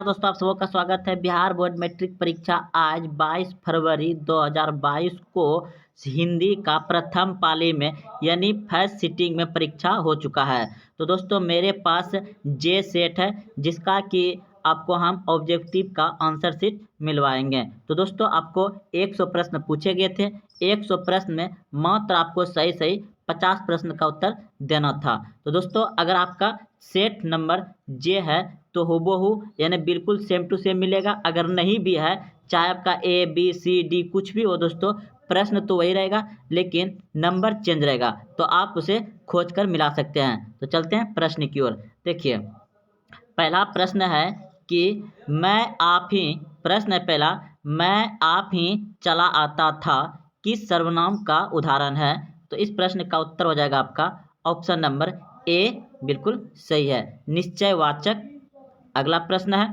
दोस्तों आप सबका स्वागत है। बिहार बोर्ड मैट्रिक परीक्षा आज 22 फरवरी 2022 को हिंदी का प्रथम पाली में यानी फर्स्ट सिटिंग में परीक्षा हो चुका है। तो दोस्तों मेरे पास जे सेट है जिसका कि आपको हम ऑब्जेक्टिव का आंसर शीट मिलवाएंगे। तो दोस्तों आपको 100 प्रश्न पूछे गए थे। 100 प्रश्न में मात्र आपको सही सही 50 प्रश्न का उत्तर देना था। तो दोस्तों अगर आपका सेट नंबर जे है तो हूबहू यानी बिल्कुल सेम टू सेम मिलेगा। अगर नहीं भी है, चाहे आपका ए बी सी डी कुछ भी हो दोस्तों, प्रश्न तो वही रहेगा लेकिन नंबर चेंज रहेगा, तो आप उसे खोज कर मिला सकते हैं। तो चलते हैं प्रश्न की ओर। देखिए पहला प्रश्न है कि मैं आप ही, प्रश्न है पहला, मैं आप ही चला आता था किस सर्वनाम का उदाहरण है। तो इस प्रश्न का उत्तर हो जाएगा आपका ऑप्शन नंबर ए, बिल्कुल सही है, निश्चयवाचक। अगला प्रश्न है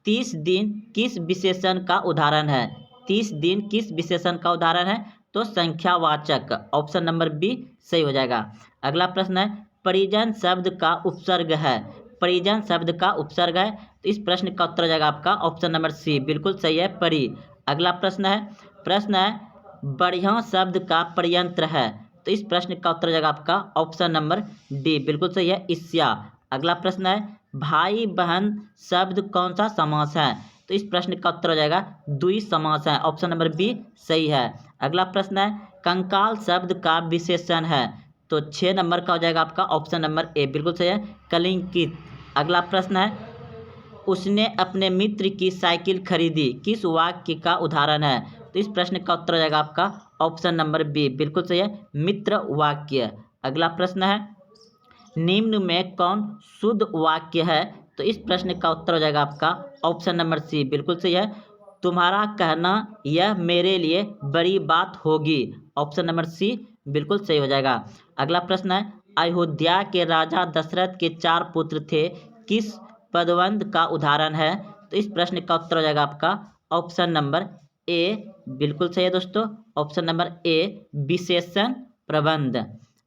30 दिन किस विशेषण का उदाहरण है। 30 दिन किस विशेषण का उदाहरण है, तो संख्यावाचक, ऑप्शन नंबर बी सही हो जाएगा। अगला प्रश्न है परिजन शब्द का उपसर्ग है। परिजन शब्द का उपसर्ग है, तो इस प्रश्न का उत्तर हो जाएगा आपका ऑप्शन नंबर सी, बिल्कुल सही है, परि। अगला प्रश्न है बढ़िया शब्द का प्रयंत्र है। तो इस प्रश्न का उत्तर हो जाएगा आपका ऑप्शन नंबर डी, बिल्कुल सही है, ईर्ष्या। अगला प्रश्न है भाई बहन शब्द कौन सा समास है। तो इस प्रश्न का उत्तर हो जाएगा द्वि समास है, ऑप्शन नंबर बी सही है। अगला प्रश्न है कंकाल शब्द का विशेषण है। तो 6 नंबर का हो जाएगा आपका ऑप्शन नंबर ए, बिल्कुल सही है, कलिंकित। अगला प्रश्न है उसने अपने मित्र की साइकिल खरीदी किस वाक्य का उदाहरण है। तो इस प्रश्न का उत्तर हो जाएगा आपका ऑप्शन नंबर बी, बिल्कुल सही है, मित्र वाक्य। अगला प्रश्न है निम्न में कौन शुद्ध वाक्य है। तो इस प्रश्न का उत्तर हो जाएगा आपका ऑप्शन नंबर सी, बिल्कुल सही है, तुम्हारा कहना यह मेरे लिए बड़ी बात होगी, ऑप्शन नंबर सी बिल्कुल सही हो जाएगा। अगला प्रश्न है अयोध्या के राजा दशरथ के 4 पुत्र थे किस पदबंध का उदाहरण है। तो इस प्रश्न का उत्तर हो जाएगा आपका ऑप्शन नंबर ए, बिल्कुल सही है दोस्तों, ऑप्शन नंबर ए विशेषण प्रबंध।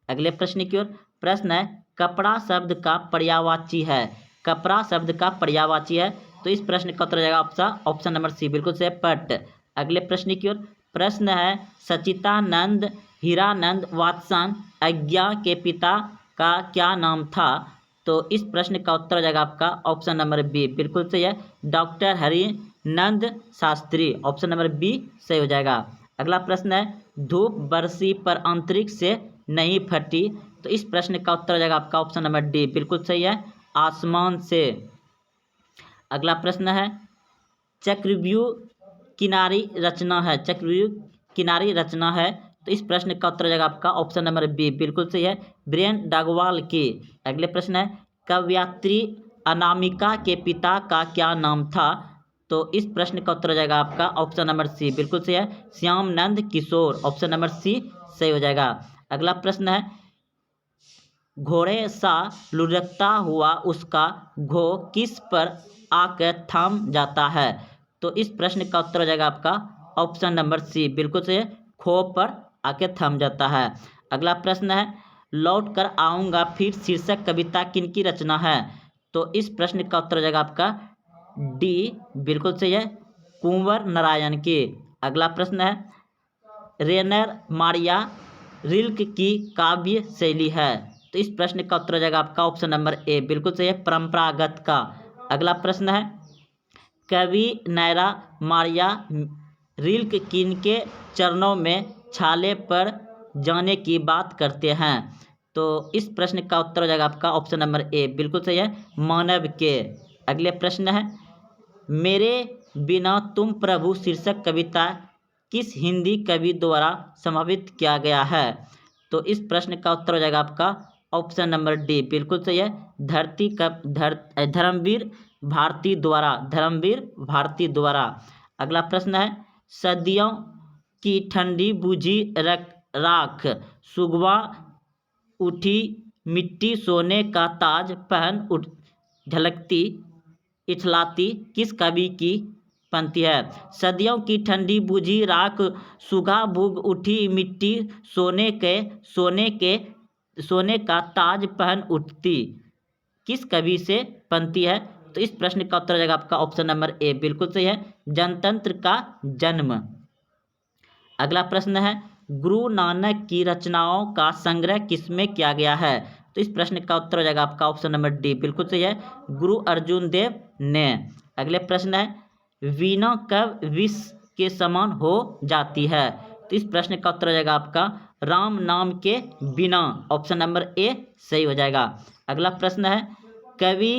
अगले प्रश्न की ओर। प्रश्न है कपड़ा शब्द का पर्यायवाची है। कपड़ा शब्द का पर्यायवाची है, तो इस प्रश्न का उत्तर हो जाएगा ऑप्शन नंबर सी, बिल्कुल सही है, पट। अगले प्रश्न की ओर। प्रश्न है सचितानंद हीरानंद वात्सन अज्ञा के पिता का क्या नाम था। तो इस प्रश्न का उत्तर हो जाएगा आपका ऑप्शन नंबर बी, बिल्कुल सही है, doctor Harinand Shastri, option number B सही हो जाएगा। अगला प्रश्न है धूप बरसी पर अंतरिक्ष से नहीं फटी। तो इस प्रश्न का उत्तर हो जाएगा आपका ऑप्शन नंबर डी, बिल्कुल सही है, आसमान से। अगला प्रश्न है चक्रव्यूह किनारी रचना है। चक्रव्यूह किनारी रचना है, तो इस प्रश्न का उत्तर हो जाएगा आपका ऑप्शन नंबर बी, बिल्कुल सही है, ब्रेन डागवाल की। अगले प्रश्न है कवयित्री अनामिका के पिता का क्या नाम था। तो इस प्रश्न का उत्तर हो जाएगा आपका ऑप्शन नंबर सी, बिल्कुल सही है, श्यामनंद किशोर, ऑप्शन नंबर सी सही हो जाएगा। अगला प्रश्न है घोड़े सा लुढ़कता हुआ उसका घो किस पर आकर थम जाता है। तो इस प्रश्न का उत्तर हो जाएगा आपका ऑप्शन नंबर सी, बिल्कुल सही है, खो पर आके थम जाता है। अगला प्रश्न है लौट कर आऊँगा फिर शीर्षक कविता किनकी रचना है। तो इस प्रश्न का उत्तर हो जाएगा आपका डी, बिल्कुल सही है, कुंवर नारायण की। अगला प्रश्न है रेनर मारिया रिल्क की काव्य शैली है। तो इस प्रश्न का उत्तर हो जाएगा आपका ऑप्शन नंबर ए, बिल्कुल सही है, परंपरागत का। अगला प्रश्न है कवि नैरा मारिया रिल्क किनके चरणों में छाले पर जाने की बात करते हैं। तो इस प्रश्न का उत्तर हो जाएगा आपका ऑप्शन नंबर ए, बिल्कुल सही है, मानव के। अगले प्रश्न है मेरे बिना तुम प्रभु शीर्षक कविता किस हिंदी कवि द्वारा समापित किया गया है। तो इस प्रश्न का उत्तर हो जाएगा आपका ऑप्शन नंबर डी, बिल्कुल सही है, धर्मवीर भारती द्वारा, धर्मवीर भारती द्वारा। अगला प्रश्न है सदियों की ठंडी बूझी राख सुगवा उठी मिट्टी सोने का ताज पहन उठ झलकती इठलाती किस कवि की पंक्ति है। सदियों की ठंडी बूझी राख सुगा भूग उठी मिट्टी सोने का ताज पहन उठती किस कवि से पंक्ति है। तो इस प्रश्न का उत्तर हो जाएगा आपका ऑप्शन नंबर ए, बिल्कुल सही है, जनतंत्र का जन्म। अगला प्रश्न है, गुरु नानक की रचनाओं का संग्रह किसमें किया गया है? तो इस प्रश्न का उत्तर हो जाएगा आपका ऑप्शन नंबर डी, बिल्कुल सही है, गुरु अर्जुन देव ने। अगले प्रश्न है, वीणा कब विष के समान हो जाती है? तो इस प्रश्न का उत्तर हो जाएगा आपका राम नाम के बिना, ऑप्शन नंबर ए सही हो जाएगा। अगला प्रश्न है, कवि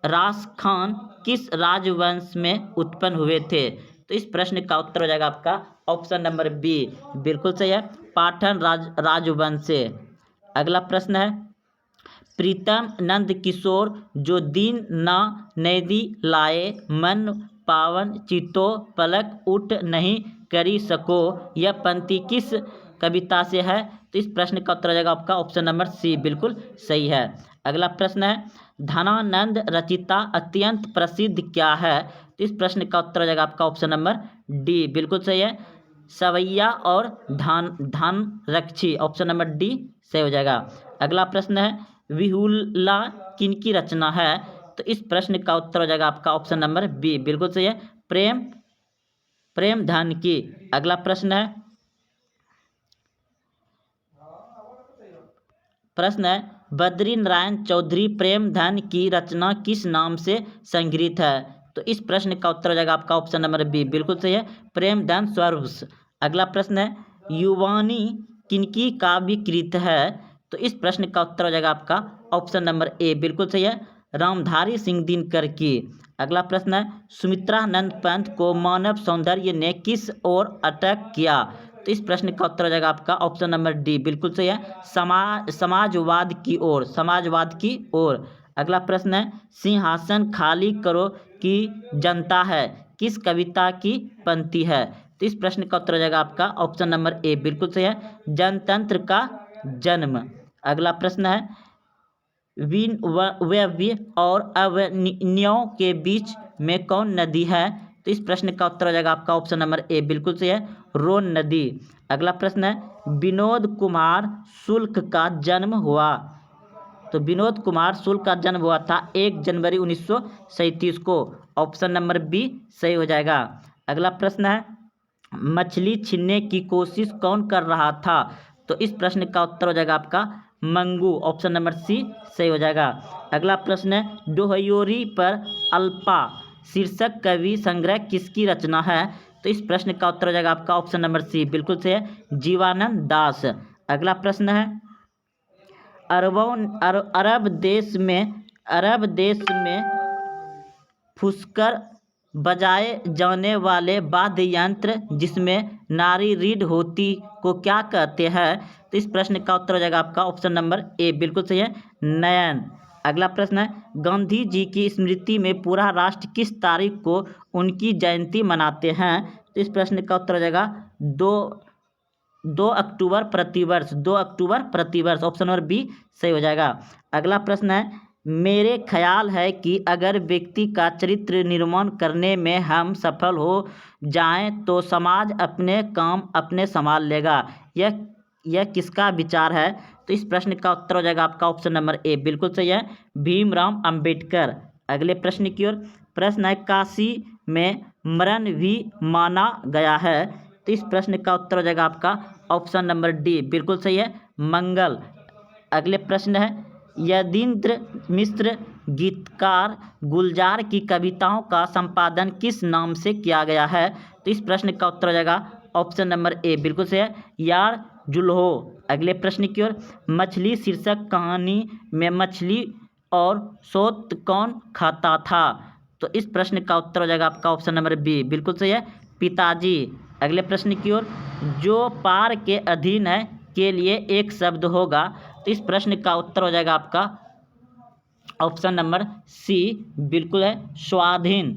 रास खान किस राजवंश में उत्पन्न हुए थे? तो इस प्रश्न का उत्तर हो जाएगा आपका ऑप्शन नंबर बी, बिल्कुल सही है, पाटन राजवंश से। अगला प्रश्न है, प्रीतम नंद किशोर जो दीन ना नैदी लाए, मन पावन चितो पलक उठ नहीं करी सको, यह पंक्ति किस कविता से है? तो इस प्रश्न का उत्तर हो जाएगा आपका ऑप्शन नंबर सी, बिल्कुल सही है। अगला प्रश्न है, धनानंद रचिता अत्यंत प्रसिद्ध क्या है? तो इस प्रश्न का उत्तर हो जाएगा आपका ऑप्शन नंबर डी, बिल्कुल सही है, सवैया और धान रक्षी, ऑप्शन नंबर डी सही हो जाएगा। अगला प्रश्न है, विहुला किनकी रचना है? तो इस प्रश्न का उत्तर हो जाएगा आपका ऑप्शन नंबर बी, बिल्कुल सही है, प्रेमधन की। अगला प्रश्न है, बद्री नारायण चौधरी प्रेमधन की रचना किस नाम से संग्रहित है? तो इस प्रश्न का उत्तर हो जाएगा आपका ऑप्शन नंबर बी, बिल्कुल सही है, प्रेमधन स्वरूप। अगला प्रश्न है, युवानी किनकी काव्य कृत है? तो इस प्रश्न का उत्तर हो जाएगा आपका ऑप्शन नंबर ए, बिल्कुल सही है, रामधारी सिंह दिनकर की। अगला प्रश्न है, सुमित्रानंद पंत को मानव सौंदर्य ने किस ओर अटक किया? तो इस प्रश्न का उत्तर हो जाएगा आपका ऑप्शन नंबर डी, बिल्कुल सही है, समाजवाद की ओर। अगला प्रश्न है, सिंहासन खाली करो की जनता है किस कविता की पंक्ति है? तो इस प्रश्न का उत्तर हो जाएगा आपका ऑप्शन नंबर ए, बिल्कुल सही है, जनतंत्र का जन्म। अगला प्रश्न है, व्यव्य और अवनियों के बीच में कौन नदी है? तो इस प्रश्न का उत्तर हो जाएगा आपका ऑप्शन नंबर ए, बिल्कुल सही है, रोन नदी। अगला प्रश्न है, विनोद कुमार शुक्ल का जन्म हुआ? तो विनोद कुमार शुक्ल का जन्म हुआ था 1 जनवरी 1937 को, ऑप्शन नंबर बी सही हो जाएगा। अगला प्रश्न है, मछली छीनने की कोशिश कौन कर रहा था? तो इस प्रश्न का उत्तर हो जाएगा आपका मंगू, ऑप्शन नंबर सी सही हो जाएगा। अगला प्रश्न है, डोहयोरी पर अल्पा शीर्षक कवि संग्रह किसकी रचना है? तो इस प्रश्न का उत्तर हो जाएगा आपका ऑप्शन नंबर सी, बिल्कुल सही है, जीवानंद दास। अगला प्रश्न है, अरब देश में फुसकर बजाए जाने वाले वाद्य यंत्र जिसमें नारी रीढ़ होती को क्या कहते हैं? तो इस प्रश्न का उत्तर हो जाएगा आपका ऑप्शन नंबर ए, बिल्कुल सही है, नयन। अगला प्रश्न है, गांधी जी की स्मृति में पूरा राष्ट्र किस तारीख को उनकी जयंती मनाते हैं? तो इस प्रश्न का उत्तर हो जाएगा 2 अक्टूबर प्रतिवर्ष, 2 अक्टूबर प्रतिवर्ष, ऑप्शन नंबर बी सही हो जाएगा। अगला प्रश्न है, मेरे ख्याल है कि अगर व्यक्ति का चरित्र निर्माण करने में हम सफल हो जाएं तो समाज अपने काम अपने संभाल लेगा, यह किसका विचार है? तो इस प्रश्न का उत्तर हो जाएगा आपका ऑप्शन नंबर ए, बिल्कुल सही है, भीमराव अंबेडकर। अगले प्रश्न की ओर। प्रश्न है, काशी में मरण भी माना गया है? तो इस प्रश्न का उत्तर हो जाएगा आपका ऑप्शन नंबर डी, बिल्कुल सही है, मंगल। अगले प्रश्न है, यदींद्र मिश्र गीतकार गुलजार की कविताओं का संपादन किस नाम से किया गया है? तो इस प्रश्न का उत्तर हो जाएगा ऑप्शन नंबर ए, बिल्कुल सही है, यार जुल्हो। अगले प्रश्न की ओर। मछली शीर्षक कहानी में मछली और सोत कौन खाता था? तो इस प्रश्न का उत्तर हो जाएगा आपका ऑप्शन नंबर बी, बिल्कुल सही है, पिताजी। अगले प्रश्न की ओर। जो पार के अधीन है के लिए एक शब्द होगा? तो इस प्रश्न का उत्तर हो जाएगा आपका ऑप्शन नंबर सी, बिल्कुल है, स्वाधीन।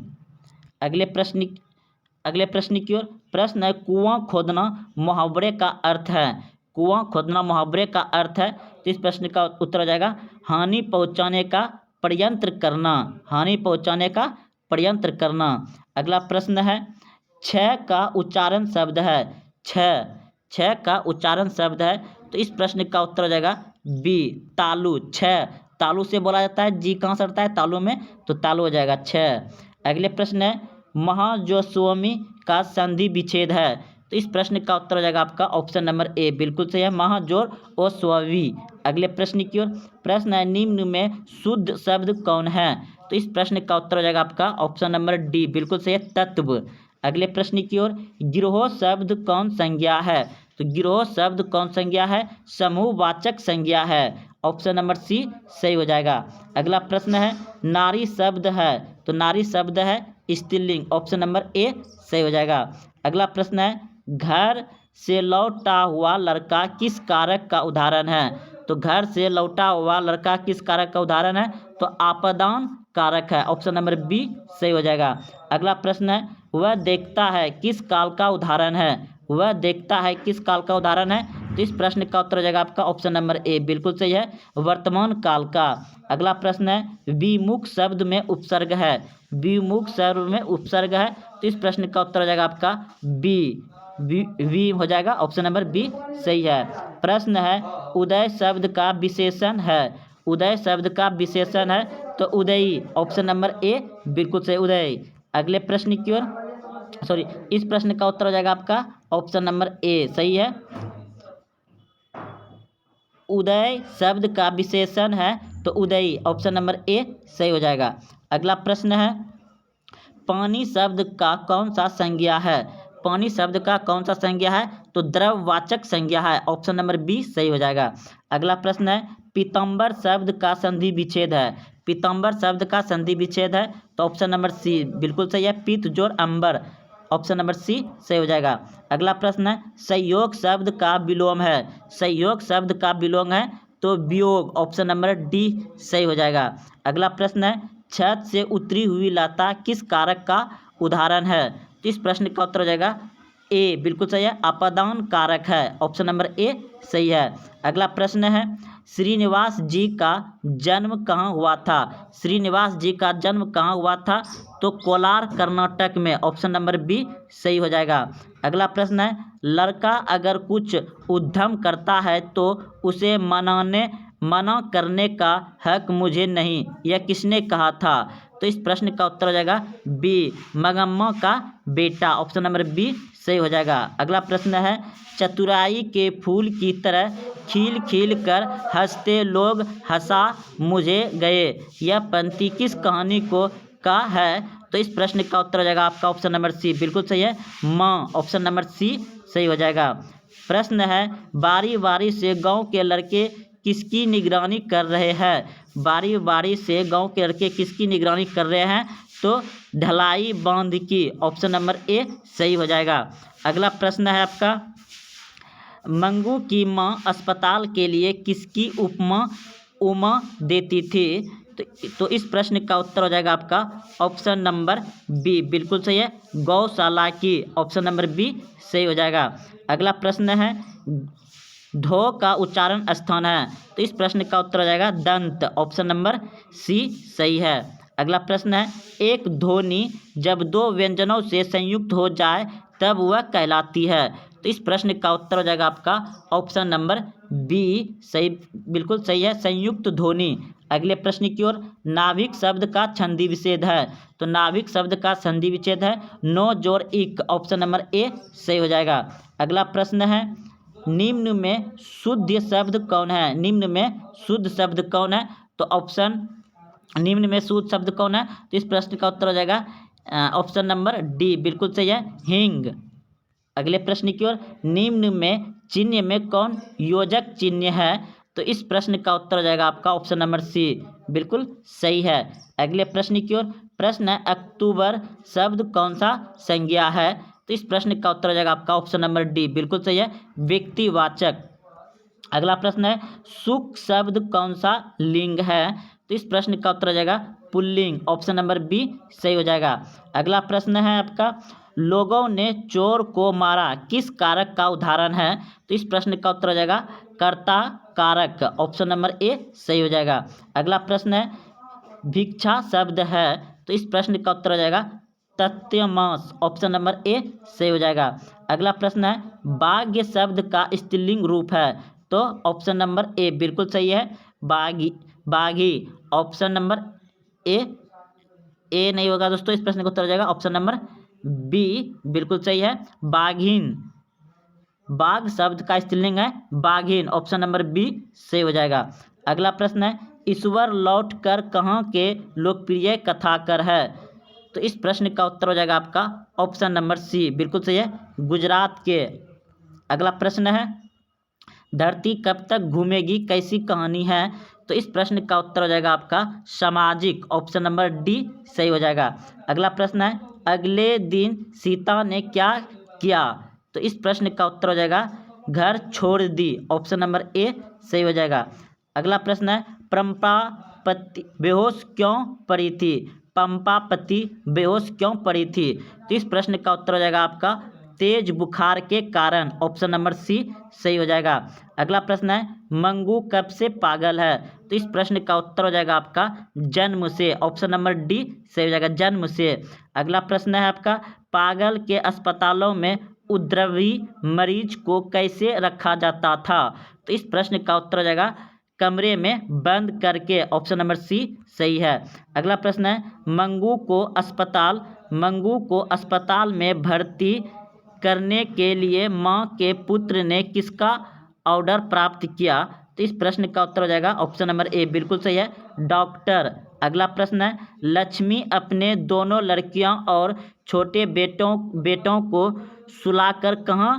अगले प्रश्न की ओर। प्रश्न है, कुआं खोदना मुहावरे का अर्थ है? कुआं खोदना मुहावरे का अर्थ है, तो इस प्रश्न का उत्तर हो जाएगा हानि पहुंचाने का षड्यंत्र करना, हानि पहुंचाने का षड्यंत्र करना। अगला प्रश्न है, छह का उच्चारण शब्द है? छह का उच्चारण शब्द है, तो इस प्रश्न का उत्तर हो जाएगा बी, तालु। छह तालु से बोला जाता है, जी कहाँ सड़ता है तालु में, तो तालु हो जाएगा 6। अगले प्रश्न है महाजोस्वामी का संधि विच्छेद है, तो इस प्रश्न का उत्तर हो जाएगा आपका ऑप्शन नंबर ए, बिल्कुल सही है, महाजोर और स्वावी। अगले प्रश्न की ओर, प्रश्न है निम्न में शुद्ध शब्द कौन है, तो इस प्रश्न का उत्तर हो जाएगा आपका ऑप्शन नंबर डी, बिल्कुल सही है, तत्व। अगले प्रश्न की ओर, गिरोह शब्द कौन संज्ञा है, तो गिरोह शब्द कौन संज्ञा है, समूहवाचक संज्ञा है, ऑप्शन नंबर सी सही हो जाएगा। अगला प्रश्न है नारी शब्द है, तो नारी शब्द है स्त्रीलिंग, ऑप्शन नंबर ए सही हो जाएगा। अगला प्रश्न है घर से लौटा हुआ लड़का किस कारक का उदाहरण है, तो घर से लौटा हुआ लड़का किस कारक का उदाहरण है, तो आपदान कारक है, ऑप्शन नंबर बी सही हो जाएगा। अगला प्रश्न है वह देखता है किस काल का उदाहरण है, वह देखता है किस काल का उदाहरण है, तो इस प्रश्न का उत्तर हो जाएगा आपका ऑप्शन नंबर ए, बिल्कुल सही है, वर्तमान काल का। अगला प्रश्न है विमुख शब्द में उपसर्ग है, विमुख शब्द में उपसर्ग है, तो इस प्रश्न का उत्तर हो जाएगा आपका बी, वी हो जाएगा, ऑप्शन नंबर बी सही है। प्रश्न है उदय शब्द का विशेषण है, उदय शब्द का विशेषण है, तो उदयी, ऑप्शन नंबर ए बिल्कुल सही, उदय। अगले प्रश्न की ओर, सॉरी, इस प्रश्न का उत्तर हो जाएगा आपका ऑप्शन नंबर ए सही है, उदय शब्द का विशेषण है, तो उदयी, ऑप्शन नंबर ए सही हो जाएगा। अगला प्रश्न है पानी शब्द का कौन सा संज्ञा है, पानी शब्द का कौन सा संज्ञा है, तो द्रववाचक संज्ञा है, ऑप्शन नंबर बी सही हो जाएगा। अगला प्रश्न है पीताम्बर शब्द का संधि विच्छेद है, पीताम्बर शब्द का संधि विच्छेद है, तो ऑप्शन नंबर सी बिल्कुल सही है, पीत जोड़ अंबर, ऑप्शन नंबर सी सही हो जाएगा। अगला प्रश्न है संयोग शब्द का विलोम है, संयोग शब्द का विलोम है, तो वियोग, ऑप्शन नंबर डी सही हो जाएगा। अगला प्रश्न है छत से उतरी हुई लता किस कारक का उदाहरण है, तो इस प्रश्न का उत्तर हो जाएगा ए, बिल्कुल सही है, अपादान कारक है, ऑप्शन नंबर ए सही है। अगला प्रश्न है श्रीनिवास जी का जन्म कहाँ हुआ था, श्रीनिवास जी का जन्म कहाँ हुआ था, तो कोलार कर्नाटक में, ऑप्शन नंबर बी सही हो जाएगा। अगला प्रश्न है लड़का अगर कुछ उद्यम करता है तो उसे मना करने का हक मुझे नहीं, यह किसने कहा था, तो इस प्रश्न का उत्तर हो जाएगा बी, मंगम्मा का बेटा, ऑप्शन नंबर बी सही हो जाएगा। अगला प्रश्न है चतुराई के फूल की तरह खिल खिल कर हंसते लोग हंसा मुझे गए, यह पंक्ति किस कहानी को का है, तो इस प्रश्न का उत्तर हो जाएगा आपका ऑप्शन नंबर सी, बिल्कुल सही है, माँ, ऑप्शन नंबर सी सही हो जाएगा। प्रश्न है बारी बारी से गांव के लड़के किसकी निगरानी कर रहे हैं, बारी बारी से गांव के लड़के किसकी निगरानी कर रहे हैं, तो ढलाई बांध की, ऑप्शन नंबर ए सही हो जाएगा। अगला प्रश्न है आपका मंगू की माँ अस्पताल के लिए किसकी उपमा देती थी, तो इस प्रश्न का उत्तर हो जाएगा आपका ऑप्शन नंबर बी, बिल्कुल सही है, गौशाला की, ऑप्शन नंबर बी सही हो जाएगा। अगला प्रश्न है ढो का उच्चारण स्थान है, तो इस प्रश्न का उत्तर हो जाएगा दंत, ऑप्शन नंबर सी सही है। अगला प्रश्न है एक ध्वनि जब दो व्यंजनों से संयुक्त हो जाए तब वह कहलाती है, तो इस प्रश्न का उत्तर हो जाएगा आपका ऑप्शन नंबर बी सही, बिल्कुल सही है, संयुक्त ध्वनि। अगले प्रश्न की ओर नाभिक शब्द का संधि विच्छेद है, तो नाभिक शब्द का संधि विच्छेद है नो जोड़ इक, ऑप्शन नंबर ए सही हो जाएगा। अगला प्रश्न है निम्न में शुद्ध शब्द कौन है, निम्न में शुद्ध शब्द कौन है, तो ऑप्शन निम्न में शुद्ध शब्द कौन है, तो इस प्रश्न का उत्तर हो जाएगा ऑप्शन नंबर डी, बिल्कुल सही है, हिंग। अगले प्रश्न की ओर निम्न में चिन्ह में कौन योजक चिन्ह है, तो इस प्रश्न का उत्तर हो जाएगा आपका ऑप्शन नंबर सी, बिल्कुल सही है। अगले प्रश्न की ओर प्रश्न है अक्टूबर शब्द कौन सा संज्ञा है, तो इस प्रश्न का उत्तर हो जाएगा आपका ऑप्शन नंबर डी, बिल्कुल सही है, व्यक्तिवाचक। अगला प्रश्न है सुख शब्द कौन सा लिंग है, तो इस प्रश्न का उत्तर हो जाएगा पुल्लिंग, ऑप्शन नंबर बी सही हो जाएगा। अगला प्रश्न है आपका लोगों ने चोर को मारा किस कारक का उदाहरण है, तो इस प्रश्न का उत्तर हो जाएगा कर्ता कारक, ऑप्शन नंबर ए सही हो जाएगा। अगला प्रश्न है भिक्षा शब्द है, तो इस प्रश्न का उत्तर हो जाएगा तथ्यमास, ऑप्शन नंबर ए सही हो जाएगा। अगला प्रश्न है भाग्य शब्द का स्त्रीलिंग रूप है, तो ऑप्शन नंबर ए बिल्कुल सही है, बाघी, ऑप्शन नंबर ए नहीं होगा दोस्तों, इस प्रश्न का उत्तर हो जाएगा ऑप्शन नंबर बी, बिल्कुल सही है। बाघिन, बाघ शब्द का स्त्रीलिंग है बाघिन, ऑप्शन नंबर बी सही हो जाएगा। अगला प्रश्न है, ईश्वर लौट कर कहाँ के लोकप्रिय कथाकार है? तो इस प्रश्न का उत्तर हो जाएगा आपका ऑप्शन नंबर सी, बिल्कुल सही है, गुजरात के। अगला प्रश्न है, धरती कब तक घूमेगी कैसी कहानी है? तो इस प्रश्न का उत्तर हो जाएगा आपका सामाजिक, ऑप्शन नंबर डी सही हो जाएगा। अगला प्रश्न है, अगले दिन सीता ने क्या किया? तो इस प्रश्न का उत्तर हो जाएगा घर छोड़ दी, ऑप्शन नंबर ए सही हो जाएगा। अगला प्रश्न है, पंपापति बेहोश क्यों पड़ी थी? पंपापति बेहोश क्यों पड़ी थी? तो इस प्रश्न का उत्तर हो जाएगा आपका तेज बुखार के कारण, ऑप्शन नंबर सी सही हो जाएगा। अगला प्रश्न है, मंगू कब से पागल है? तो इस प्रश्न का उत्तर हो जाएगा आपका जन्म से, ऑप्शन नंबर डी सही हो जाएगा, जन्म से। अगला प्रश्न है आपका, पागल के अस्पतालों में उपद्रवी मरीज को कैसे रखा जाता था? तो इस प्रश्न का उत्तर हो जाएगा कमरे में बंद करके, ऑप्शन नंबर सी सही है। अगला प्रश्न है, मंगू को अस्पताल में भर्ती करने के लिए मां के पुत्र ने किसका ऑर्डर प्राप्त किया? तो इस प्रश्न का उत्तर हो जाएगा ऑप्शन नंबर ए, बिल्कुल सही है, डॉक्टर। अगला प्रश्न है, लक्ष्मी अपने दोनों लड़कियां और छोटे बेटों को सुलाकर कहाँ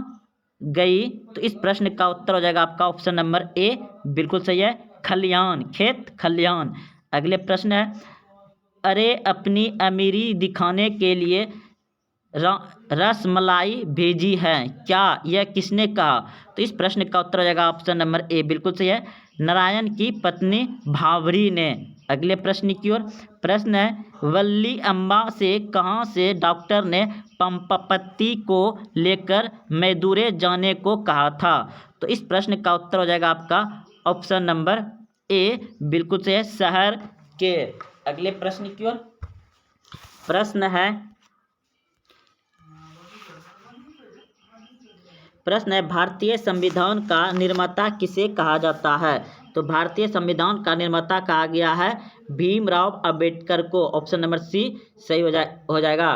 गई? तो इस प्रश्न का उत्तर हो जाएगा आपका ऑप्शन नंबर ए, बिल्कुल सही है, खलियान, खेत खलियान। अगले प्रश्न है, अरे अपनी अमीरी दिखाने के लिए रसमलाई भेजी है क्या, यह किसने कहा? तो इस प्रश्न का उत्तर हो जाएगा ऑप्शन नंबर ए, बिल्कुल सही है, नारायण की पत्नी भावरी ने। अगले प्रश्न की ओर, प्रश्न है, वल्ली अम्बा से कहाँ से डॉक्टर ने पंपापति को लेकर मैदुरे जाने को कहा था? तो इस प्रश्न का उत्तर हो जाएगा आपका ऑप्शन नंबर ए, बिल्कुल सही है, शहर के। अगले प्रश्न की ओर, प्रश्न है, भारतीय संविधान का निर्माता किसे कहा जाता है? तो भारतीय संविधान का निर्माता कहा गया है भीमराव अंबेडकर को, ऑप्शन नंबर सी सही हो जाएगा।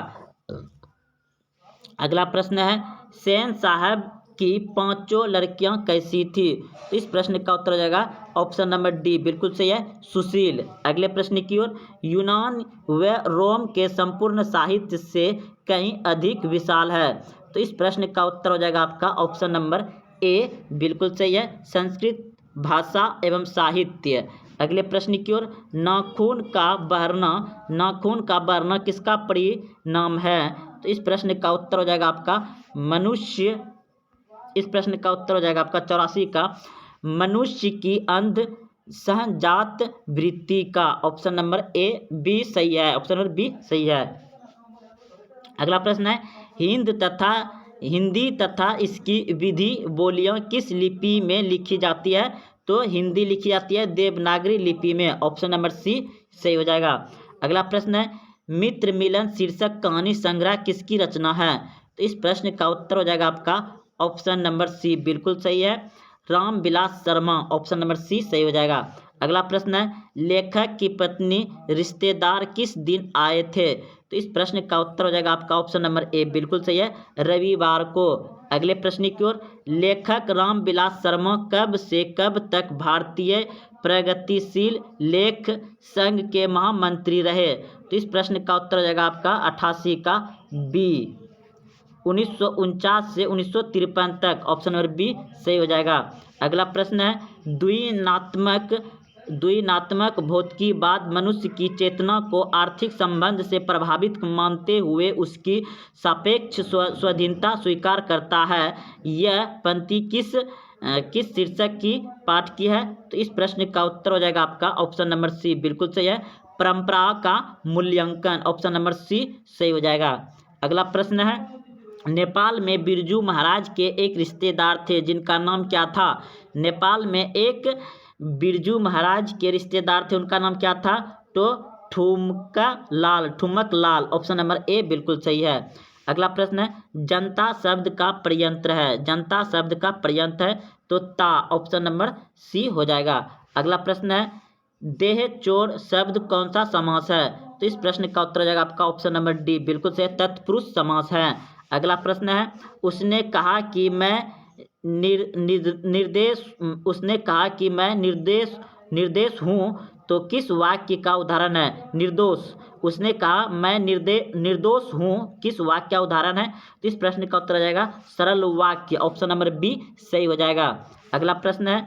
अगला प्रश्न है, सेन साहब की 5 लड़कियां कैसी थी? तो इस प्रश्न का उत्तर हो जाएगा ऑप्शन नंबर डी, बिल्कुल सही है, सुशील। अगले प्रश्न की ओर, यूनान व रोम के संपूर्ण साहित्य से कहीं अधिक विशाल है? तो इस प्रश्न का उत्तर हो जाएगा आपका ऑप्शन नंबर ए, बिल्कुल सही है, संस्कृत भाषा एवं साहित्य। अगले प्रश्न की ओर, नाखून का बहरना किसका परिणाम है? तो इस प्रश्न का उत्तर हो जाएगा आपका मनुष्य, इस प्रश्न का उत्तर हो जाएगा आपका 84 का, मनुष्य की अंध सहजात वृत्ति का, ऑप्शन नंबर ए बी सही है, ऑप्शन नंबर बी सही है। अगला प्रश्न है, हिंदी तथा इसकी विधि बोलियां किस लिपि में लिखी जाती है? तो हिंदी लिखी जाती है देवनागरी लिपि में, ऑप्शन नंबर सी सही हो जाएगा। अगला प्रश्न है, मित्र मिलन शीर्षक कहानी संग्रह किसकी रचना है? तो इस प्रश्न का उत्तर हो जाएगा आपका ऑप्शन नंबर सी, बिल्कुल सही है, Ramvilas Sharma, option number C सही हो जाएगा। अगला प्रश्न है, लेखक की पत्नी रिश्तेदार किस दिन आए थे? तो इस प्रश्न का उत्तर हो जाएगा आपका ऑप्शन नंबर ए, बिल्कुल सही है, रविवार को। अगले प्रश्न की ओर, लेखक रामविलास शर्मा कब से कब तक भारतीय प्रगतिशील लेख संघ के महामंत्री रहे? तो इस प्रश्न का उत्तर हो जाएगा आपका 88 का बी, 1949 से 1953 तक, ऑप्शन नंबर बी सही हो जाएगा। अगला प्रश्न है, द्विनात्मक भौतिकीवाद मनुष्य की चेतना को आर्थिक संबंध से प्रभावित मानते हुए उसकी सापेक्ष स्वाधीनता स्वीकार करता है। यह पंक्ति किस शीर्षक की पाठ की है? तो इस प्रश्न का उत्तर हो जाएगा आपका ऑप्शन नंबर सी, बिल्कुल सही है, परंपरा का मूल्यांकन, ऑप्शन नंबर सी सही हो जाएगा। अगला प्रश्न है, नेपाल में बिरजू महाराज के एक रिश्तेदार थे जिनका नाम क्या था? नेपाल में एक बिरजू महाराज के रिश्तेदार थे, उनका नाम क्या था? तो ठुमक लाल, ऑप्शन नंबर ए बिल्कुल सही है। अगला प्रश्न है, जनता शब्द का प्रयंत्र है, तो ता, ऑप्शन नंबर सी हो जाएगा। अगला प्रश्न है, देह चोर शब्द कौन सा समास है? तो इस प्रश्न का उत्तर हो जाएगा आपका ऑप्शन नंबर डी, बिल्कुल सही, तत्पुरुष समास है। अगला प्रश्न है, उसने कहा कि मैं निर्देश उसने कहा कि मैं निर्देश हूँ, तो किस वाक्य का उदाहरण है? निर्दोष। उसने कहा मैं निर्दोष हूँ, किस वाक्य का उदाहरण है? तो इस प्रश्न का उत्तर आ जाएगा सरल वाक्य, ऑप्शन नंबर बी सही हो जाएगा। अगला प्रश्न है,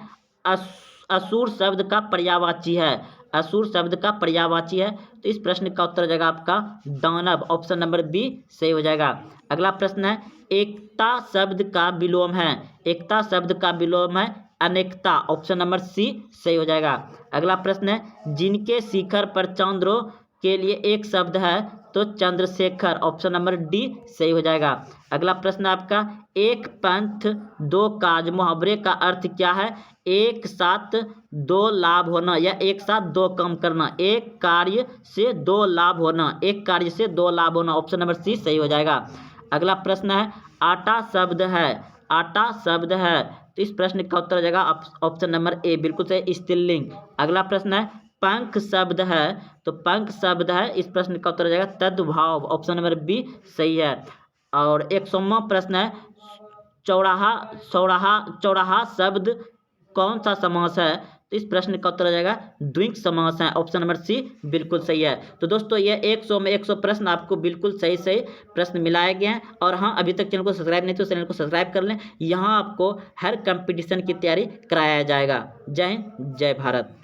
असुर शब्द का पर्यायवाची है। असुर शब्द का पर्यायवाची है, तो इस प्रश्न का उत्तर हो जाएगा आपका दानव, ऑप्शन नंबर बी सही हो जाएगा। अगला प्रश्न है, एकता शब्द का विलोम है। एकता शब्द का विलोम है अनेकता, ऑप्शन नंबर सी सही हो जाएगा। अगला प्रश्न है, जिनके शिखर पर चंद्रों के लिए एक शब्द है, तो चंद्रशेखर, ऑप्शन नंबर डी सही हो जाएगा। अगला प्रश्न आपका, एक पंथ दो काज मुहावरे का अर्थ क्या है? एक साथ दो लाभ होना या एक साथ दो काम करना, एक कार्य से दो लाभ होना, एक कार्य से दो लाभ होना, ऑप्शन नंबर सी सही हो जाएगा। अगला प्रश्न है, आटा शब्द है। आटा शब्द है, तो इस प्रश्न का उत्तर हो जाएगा ऑप्शन नंबर ए, बिल्कुल सही, स्त्रीलिंग। अगला प्रश्न है, पंख शब्द है, तो पंख शब्द है, इस प्रश्न का उत्तर हो जाएगा तद्भाव, ऑप्शन नंबर बी सही है। और 100वां प्रश्न है, चौराहा चौराहा चौराहा शब्द कौन सा समास है? तो इस प्रश्न का उत्तर हो जाएगा द्विग समास है, ऑप्शन नंबर सी बिल्कुल सही है। तो दोस्तों ये 100 में 100 प्रश्न आपको बिल्कुल सही सही प्रश्न मिलाए गए हैं। और हाँ, अभी तक चैनल को सब्सक्राइब नहीं तो चैनल को सब्सक्राइब कर लें। यहाँ आपको हर कंपटीशन की तैयारी कराया जाएगा। जय हिंद, जय भारत।